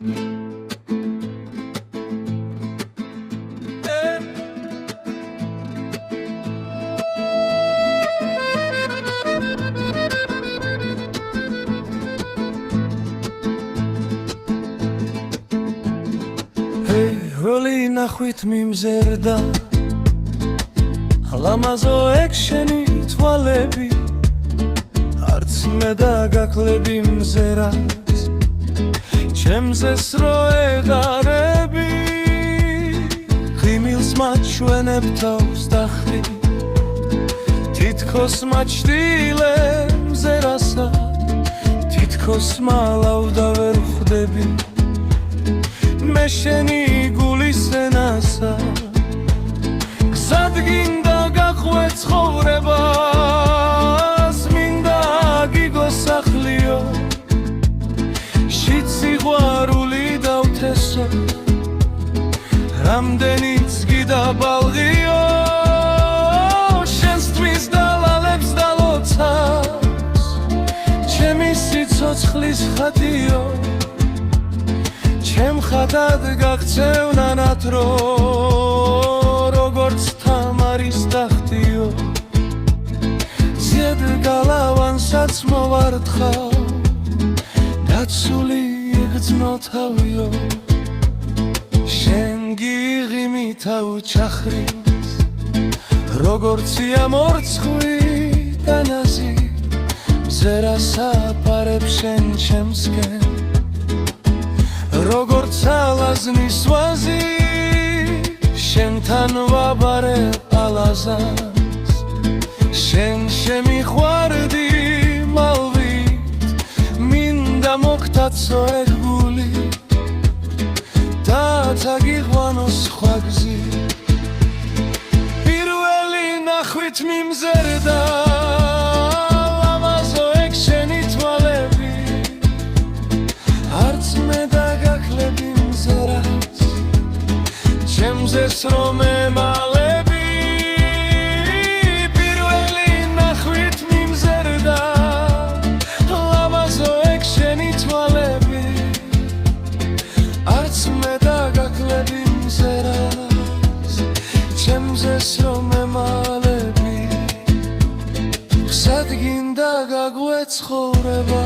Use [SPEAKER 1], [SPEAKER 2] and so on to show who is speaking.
[SPEAKER 1] როლი ნახვით მიმზერდა ლამაზო ექშენი თვალები არც მე დაგაკლები მზერას ჩემზეს რო ეღარები ღიმილს მაჩვენებ თავს დახრი თითქოს მაჩდილე მზერასა თითქოს მალავდა ვერ ხვდები მე შენი გულის ენასა გზად გინდა გაყვე ცხოვრებას მინდა გიგოსახლიო შიც სიყვარული დავთესო რამდენიც გიდაბალღიო შენს თმის დალალებს დალოცავს ჩემი სიცოცხლის ხატიო ჩემ ხატად გაღწევ ნანათრო როგორც თამარის ტახტიო ზედ გალავანსაც მოვართხავ დაცული იგრძნო თავიო შენ გიღიმითა უჩახრის როგორც იამორცხვი დანაზი მზერას აპარებ შენ ჩემსკენ როგორც ალაზნის ვაზი შენთან ვაბარებ ალაზანს შენ შემიყვარდი მალვით მინდა მოგთაცო ეგ გული და წაგიყვანო სხვა გზით პირველი ნახვით მიმზერდა ლამაზო ეგ შენი თვალები არც მე დაგაკლები მზერას ჩემზეს რომ ემალები პირველი ნახვით მიმზერდა ლამაზო ეგ შენი თვალები არც მე დაგაკლები მზერას ჩემზეს რომ ემალები გზად გინდა გაგვე ცხოვრება